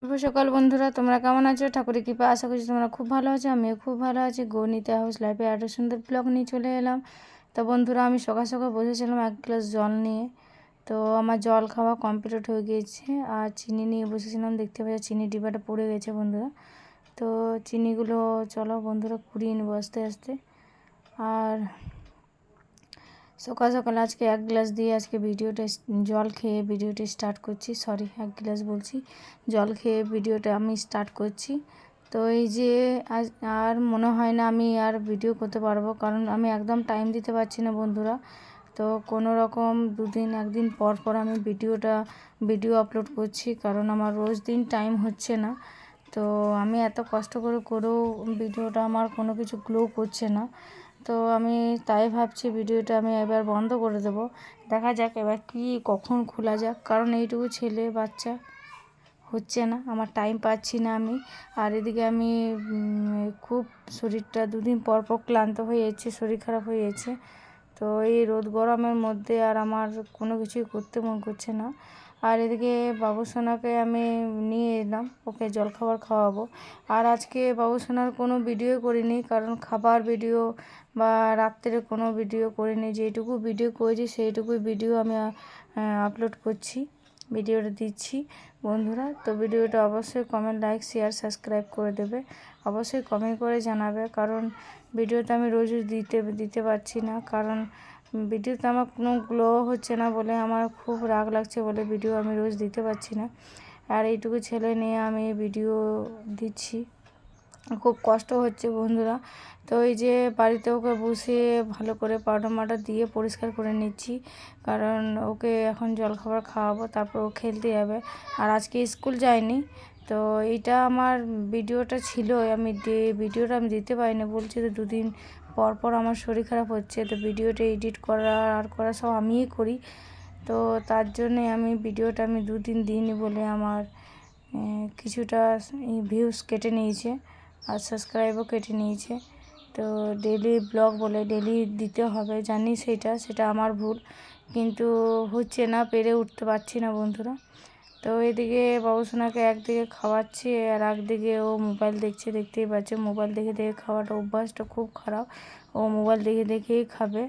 শুভ সকাল বন্ধুরা, তোমরা কেমন আছো? ঠাকুরের কৃপায় আশা করছি তোমরা খুব ভালো আছো। আমিও খুব ভালো আছি। গণিতে হাউস লাইফে একটা সুন্দর ব্লগ নিয়ে চলে এলাম। তো বন্ধুরা, আমি সকাল সকাল বসেছিলাম এক গ্লাস জল নিয়ে। তো আমার জল খাওয়া কমপ্লিট হয়ে গিয়েছে। আর চিনি নিয়ে বসেছিলাম, দেখতে পাচ্ছি চিনি ডিবাটা পড়ে গেছে বন্ধুরা। তো চিনিগুলো চলো বন্ধুরা কুড়িয়ে নেবো আস্তে আস্তে। আর সকাল সকাল আজকে এক গ্লাস দিয়ে আজকে ভিডিওটা জল খেয়ে ভিডিওটা স্টার্ট করছি। সরি, এক গ্লাস বলছি, জল খেয়ে ভিডিওটা আমি স্টার্ট করছি। তো এই যে আর মনে হয় না আমি আর ভিডিও করতে পারবো, কারণ আমি একদম টাইম দিতে পারছি না বন্ধুরা। তো কোনো রকম একদিন পর পর আমি ভিডিও আপলোড করছি, কারণ আমার রোজ দিন টাইম হচ্ছে না। তো আমি এত কষ্ট করেও ভিডিওটা আমার কোনো কিছু গ্লো করছে না। তো আমি তাই ভাবছি ভিডিওটা আমি এবার বন্ধ করে দেবো। দেখা যাক এবার কখন খোলা যাক, কারণ এইটুকু ছেলে বাচ্চা হচ্ছে না, আমার টাইম পাচ্ছি না আমি। আর এদিকে আমি খুব শরীরটা দুদিন পর পর ক্লান্ত হয়ে যাচ্ছে, শরীর খারাপ হয়ে যাচ্ছে। তো এই রোদ গরমের মধ্যে আর আমার কোনো কিছুই করতে মন করছে না। আর এদিকে বাবুসোনাকে আমি নিয়ে এলাম, ওকে জলখাবার খাওয়াবো। আর আজকে বাবুসোনার কোনো ভিডিও করিনি, কারণ খাবার ভিডিও বা রাত্রে কোনো ভিডিও করিনি। যেটুকু ভিডিও করেছি সেইটুকুই ভিডিও আমি আপলোড করছি, ভিডিওটা দিচ্ছি বন্ধুরা। তো ভিডিওটা অবশ্যই কমেন্ট, লাইক, শেয়ার, সাবস্ক্রাইব করে দেবে। অবশ্যই কমেন্ট করে জানাবে, কারণ ভিডিওটা আমি রোজ দিতে পারছি না, কারণ ভিডিওতে আমার কোনো গ্লো হচ্ছে না বলে আমার খুব রাগ লাগছে বলে ভিডিও আমি রোজ দিতে পারছি না। আর এইটুকু ছেলে নিয়ে আমি ভিডিও দিচ্ছি, খুব কষ্ট হচ্ছে বন্ধুরা। তো এই যে বাড়িতে ওকে বসে ভালো করে পাউডার দিয়ে পরিষ্কার করে নিচ্ছি, কারণ ওকে এখন জলখাবার খাওয়াবো, তারপর ও খেলতে যাবে। আর আজকে স্কুল যায়নি। তো এইটা আমার ভিডিওটা ছিল, ভিডিওটা আমি দিতে পারিনি বলছি। তো দুদিন পর পর আমার শরীর খারাপ হচ্ছে, তো ভিডিওটা এডিট করা সব আমিই করি। তো তার জন্যে আমি ভিডিওটা আমি দুদিন দিইনি বলে আমার কিছুটা ভিউজ কেটে নিয়েছে আর সাবস্ক্রাইবও কেটে নিয়েছে। তো ডেলি ব্লগ বলে ডেলি দিতে হবে, জানি সেটা আমার ভুল, কিন্তু হচ্ছে না, পেরে উঠতে পারছি না বন্ধুরা। তো এদিকে বাবুসোনাকে একদিকে খাওয়াচ্ছি আর একদিকে ও মোবাইল দেখছে, দেখতেই পাচ্ছে। মোবাইল দেখে দেখে খাওয়াটা অভ্যাসটা খুব খারাপ, ও মোবাইল দেখে দেখেই খাবে।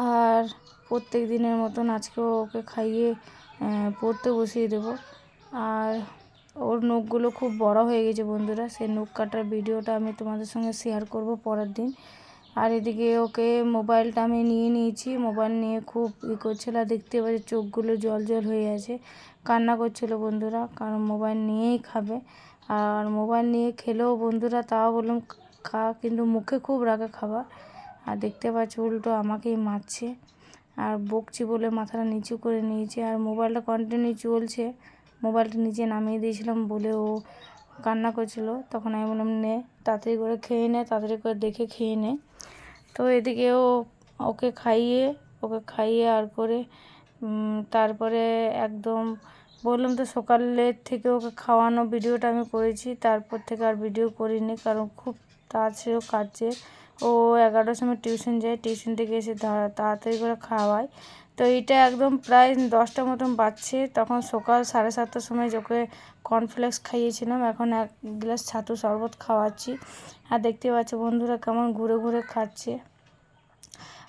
আর প্রত্যেক দিনের মতন আজকেও ওকে খাইয়ে পড়তে বসিয়ে দেবো। আর ওর নখগুলো খুব বড় হয়ে গেছে বন্ধুরা, সেই নখ কাটার ভিডিওটা আমি তোমাদের সঙ্গে শেয়ার করব পরের দিন। আর এদিকে ওকে মোবাইলটা আমি নিয়ে নিয়েছি, মোবাইল নিয়ে খুব করছিল, দেখতে পাচ্ছি চোখগুলো জল জল হয়ে আছে, কান্না করছিল বন্ধুরা, কারণ মোবাইল নিয়েই খাবে। আর মোবাইল নিয়ে খেলেও বন্ধুরা তাও বললাম খা, কিন্তু মুখে খুব রাখে খাবার। আর দেখতে পাচ্ছি উল্টো আমাকেই মারছে আর বকছি বলে মাথাটা নিচু করে নিয়েছে। আর মোবাইলটা কন্টিনিউ চলছে, মোবাইলটা নিচে নামিয়ে দিয়েছিলাম বলে ও কান্না করছিল। তখন আমি বললাম নে, তাড়াতাড়ি করে খেয়ে নে, তাড়াতাড়ি করে দেখে খেয়ে নে। তো এদিকে ওকে খাইয়ে আর করে তারপরে একদম বললাম তো সকালের থেকে ওকে খাওয়ানো ভিডিওটা আমি করেছি, তারপর থেকে আর ভিডিও করিনি, কারণ খুব তাড়াতাড়িও কাটছে। ও 11টার সময় টিউশন যায়, টিউশন থেকে এসে তাড়াতাড়ি করে খাওয়ায়। তো এইটা একদম প্রায় 10টার মতন বাজছে, তখন সকাল 7:30টার সময় ওকে কর্নফ্লেক্স খাইয়েছিলাম, এখন এক গ্লাস ছাতু শরবত খাওয়াচ্ছি। আর দেখতে পাচ্ছ বন্ধুরা কেমন ঘুরে ঘুরে খাচ্ছে।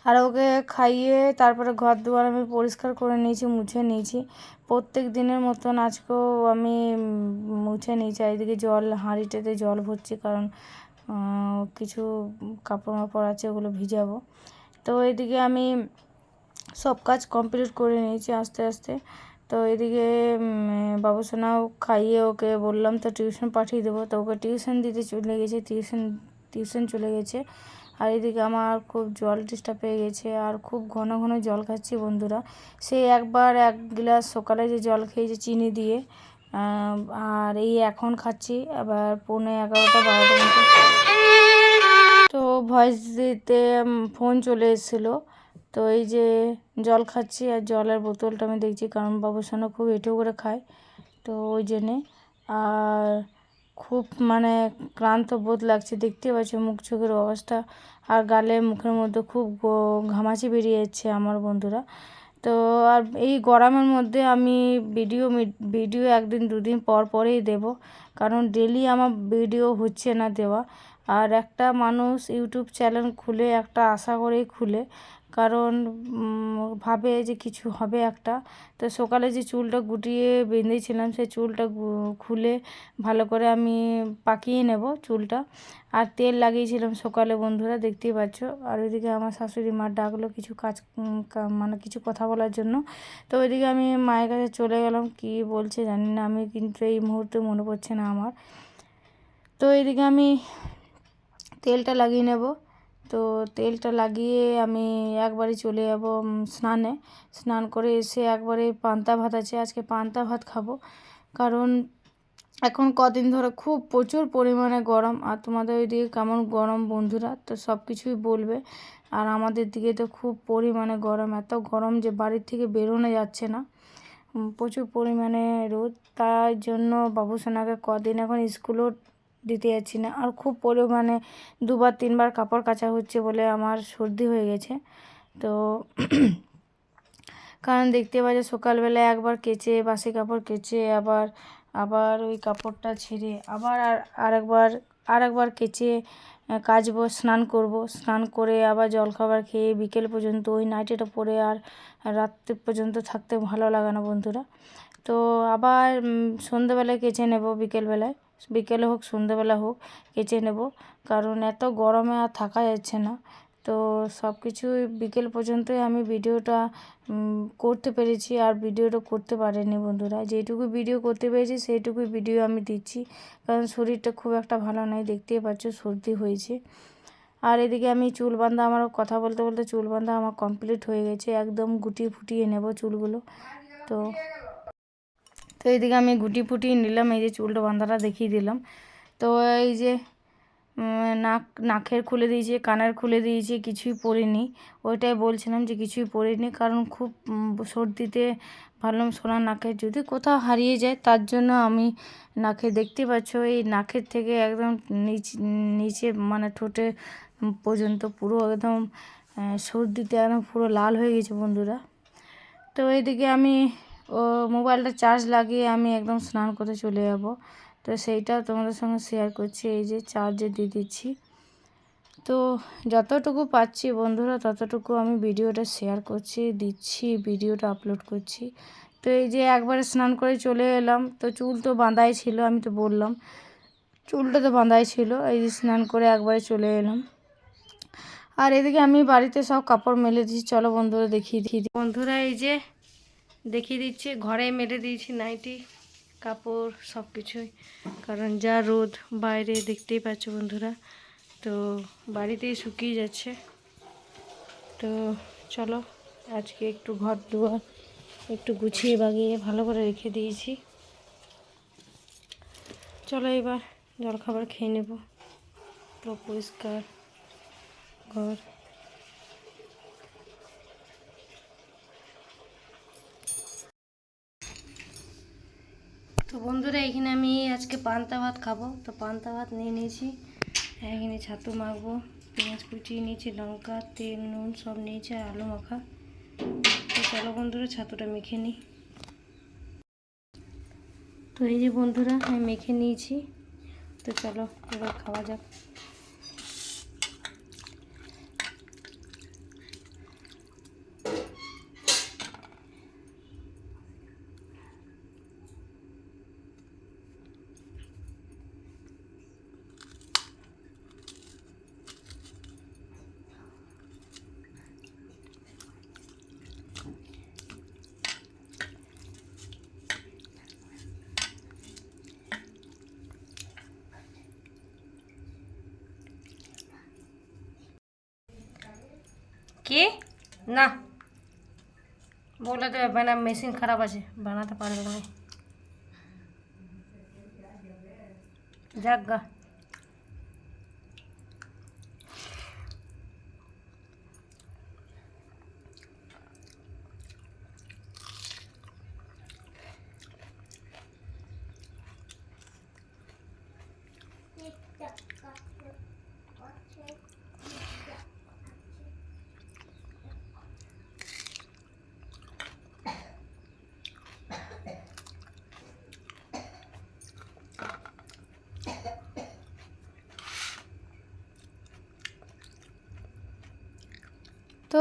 আর ওকে খাইয়ে তারপরে ঘর দুয়ার আমি পরিষ্কার করে নিয়েছি, মুছে নিয়েছি প্রত্যেক দিনের মতন। আজকেও আমি মুছে নিয়েছি। এদিকে হাঁড়িটাতে জল ভরছি, কারণ কিছু কাপড় মাপড় আছে, ওগুলো ভিজাবো। তো এদিকে আমি সব কাজ কমপ্লিট করে নিয়েছি আস্তে আস্তে। তো এদিকে বাবুসোনাও খাইয়ে ওকে বললাম তো টিউশন পাঠিয়ে দেবো, তো ওকে টিউশন দিতে চলে গেছে, টিউশন চলে গেছে। আর এদিকে আমার খুব জল তেষ্টা পেয়ে গেছে, আর খুব ঘন ঘন জল খাচ্ছি বন্ধুরা। সেই একবার এক গ্লাস সকালে যে জল খেয়েছি চিনি দিয়ে, আর এই এখন খাচ্ছি আবার 11:30-12টার মতো। তো ভয়েস দিতে ফোন চলে এসেছিলো। তো এই যে জল খাচ্ছি আর জলের বোতলটা আমি দেখছি, কারণ বাবুসোনা খুব এঁটো করে খায়, তো ওই জন্যে। আর খুব মানে ক্লান্ত বোধ লাগছে, দেখতে পাচ্ছি মুখ চোখের অবস্থা, আর গালে মুখের মধ্যে খুব ঘামাচি বেরিয়ে যাচ্ছে আমার বন্ধুরা। তো তো আর এই গরমের মধ্যে আমি ভিডিও একদিন দুদিন পর পরেই দেব, কারণ ডেলি আমার ভিডিও হচ্ছে না দেওয়া। আর একটা মানুষ ইউটিউব চ্যানেল খুলে একটা আশা করেই খুলে, কারণ ভাবে যে কিছু হবে একটা। তো সকালে যে চুলটা গুটিয়ে বেঁধেছিলাম সেই চুলটা খুলে ভালো করে আমি পাকিয়ে নেব চুলটা। আর তেল লাগিয়েছিলাম সকালে বন্ধুরা, দেখতেই পাচ্ছ। আর ওইদিকে আমার শাশুড়ি মা ডাকলো কিছু কাজ মানে কিছু কথা বলার জন্য। তো ওইদিকে আমি মায়ের কাছে চলে গেলাম, কি বলছে জানি না আমি, কিন্তু এই মুহূর্তে মনে পড়ছে না আমার। তো এইদিকে আমি তেলটা লাগিয়ে নেব। তো তেলটা লাগিয়ে আমি একবারে চলে যাব স্নানে। স্নান করে এসে একবারে পান্তা ভাত আছে, আজকে পান্তা ভাত খাবো। কারণ এখন কদিন ধরে খুব প্রচুর পরিমাণে গরম। আর তোমাদের ওইদিকে কেমন গরম বন্ধুরা, তো সব কিছুই বলবে। আর আমাদের দিকে তো খুব পরিমাণে গরম, এত গরম যে বাড়ির থেকে বেরোনো যাচ্ছে না, প্রচুর পরিমাণে রোদ। তার জন্য বাবুসোনাকে কদিন এখন স্কুলও দিতে যাচ্ছি না। আর খুব পরিমাণে 2-3বার কাপড় কাচা হচ্ছে বলে আমার সর্দি হয়ে গেছে। তো কারণ দেখতে পাচ্ছি সকালবেলা একবার কেচে বাসি কাপড় কেচে আবার ওই কাপড়টা ছেড়ে আবার আরেকবার কেচে কাচবো, স্নান করব। স্নান করে আবার জলখাবার খেয়ে বিকেল পর্যন্ত ওই নাইটিটা পরে আর রাত্রে পর্যন্ত থাকতে ভালো লাগে না বন্ধুরা। তো আবার সন্ধ্যেবেলায় কেচে নেব, বিকেলে হোক সন্ধ্যেবেলা হোক কেচে নেব, কারণ এত গরমে আর থাকা যাচ্ছে না। তো সব কিছুই বিকেল পর্যন্তই আমি ভিডিওটা করতে পেরেছি, আর ভিডিওটা করতে পারিনি বন্ধুরা। যেটুকু ভিডিও করতে পেরেছি সেইটুকুই ভিডিও আমি দিচ্ছি, কারণ শরীরটা খুব একটা ভালো নয়, দেখতেই পাচ্ছ সর্দি হয়েছে। আর এদিকে আমি চুল বাঁধা, আমার কথা বলতে বলতে চুল বাঁধা আমার কমপ্লিট হয়ে গেছে, একদম গুটিয়ে ফুটিয়ে নেব চুলগুলো। তো এইদিকে আমি গুটি ফুটিয়ে নিলাম, এই যে চুলটা বাঁধাটা দেখিয়ে দিলাম। তো এই যে নাকের খুলে দিয়েছি, কানের খুলে দিয়েছি, কিছুই পরিনি। ওইটাই বলছিলাম যে কিছুই পরিনি, কারণ খুব সর্দিতে ভাবলাম সোনার নাকের যদি কোথাও হারিয়ে যায়, তার জন্য আমি নাকে, দেখতে পাচ্ছ এই নাকের থেকে একদম নিচে মানে ঠোঁটে পর্যন্ত পুরো একদম সর্দিতে একদম পুরো লাল হয়ে গেছে বন্ধুরা। তো এইদিকে আমি মোবাইলটা চার্জ লাগিয়ে আমি একদম স্নান করতে চলে যাব। তো সেইটাও তোমাদের সঙ্গে শেয়ার করছি, এই যে চার্জে দিয়ে দিচ্ছি। তো যতটুকু পাচ্ছি বন্ধুরা ততটুকু আমি ভিডিওটা শেয়ার করছি, দিচ্ছি, ভিডিওটা আপলোড করছি। তো এই যে একবারে স্নান করে চলে এলাম। তো চুল তো বাঁধাই ছিল, আমি তো বললাম চুলটা তো বাঁধাই ছিল। এই যে স্নান করে একবারে চলে এলাম। আর এদিকে আমি বাড়িতে সব কাপড় মেলে দিচ্ছি, চলো বন্ধুরা দেখিয়ে দিই। বন্ধুরা এই যে দেখিয়ে দিচ্ছি, ঘরে মেলে দিয়েছি নাইটি কাপড় সব কিছুই, কারণ যা রোদ বাইরে দেখতেই পাচ্ছ বন্ধুরা। তো বাড়িতেই শুকিয়ে যাচ্ছে। তো চলো আজকে একটু ঘর দুয়ার একটু গুছিয়ে বাগিয়ে ভালো করে রেখে দিয়েছি। চলো এবার জলখাবার খেয়ে নেব, পুরো পরিষ্কার ঘর। তো বন্ধুরা এখানে আমি আজকে পান্তা ভাত খাবো, তো পান্তা ভাত নিয়ে নিয়েছি। এখানে ছাতু মাখবো, পেঁয়াজ কুচিয়ে নিয়েছি, লঙ্কা, তেল, নুন সব নিয়েছি, আর আলু মাখা। তো চলো বন্ধুরা ছাতুটা মেখে নিই। তো এই যে বন্ধুরা আমি মেখে নিয়েছি, তো চলো এবার খাওয়া যাক। কি না বলে দেবে বানা, মেশিন খারাপ আছে, বানাতে পারবে না, যাক গা।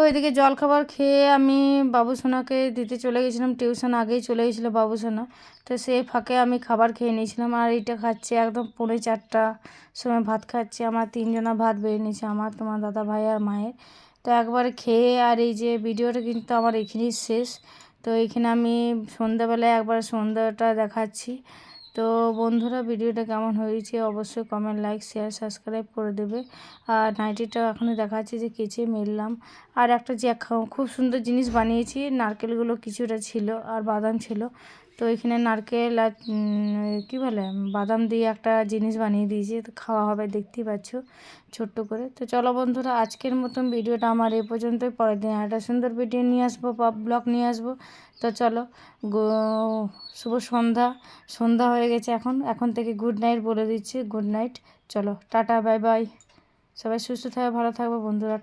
এদিকে জলখাবার খেয়ে আমি বাবুসোনাকে দিতে চলে গেছিলাম, টিউশন আগেই চলে গেছিলো বাবুসোনা। তো সেই ফাঁকে আমি খাবার খেয়ে নিয়েছিলাম। আর এইটা খাচ্ছি একদম 4:45 সময় ভাত খাচ্ছি। আমার 3জনা ভাত বেড়ে নিয়েছে, আমার, তোমার দাদা ভাই আর মায়ের। তো একবারে খেয়ে আর এই যে ভিডিওটা কিন্তু আমার এখানেই শেষ। তো এইখানে আমি সন্ধ্যাবেলায় একবার সন্ধ্যাটা দেখাচ্ছি। তো বন্ধুরা, ভিডিওটা কেমন হয়েছে অবশ্যই কমেন্ট, লাইক, শেয়ার, সাবস্ক্রাইব করে দেবে। আর নাইটিটা এখনই দেখাচ্ছি যে কেচে মেললাম। আর একটা যে খুব সুন্দর জিনিস বানিয়েছি, নারকেলগুলো কিছুটা ছিল আর বাদাম ছিল। তো এখানে নারকেল আর কী বলে বাদাম দিয়ে একটা জিনিস বানিয়ে দিয়েছি, তো খাওয়া হবে, দেখতেই পাচ্ছ ছোট্ট করে। তো চলো বন্ধুরা, আজকের মতন ভিডিওটা আমার এই পর্যন্তই। পরের দিন একটা সুন্দর ভিডিও নিয়ে আসবো, ব্লগ নিয়ে আসবো। তো চলো, শুভ সন্ধ্যা। সন্ধ্যা হয়ে গেছে এখন থেকে গুড নাইট বলে দিচ্ছি, গুড নাইট। চলো টাটা, বাই বাই। সবাই সুস্থ থাকবে, ভালো থাকবে বন্ধুরা।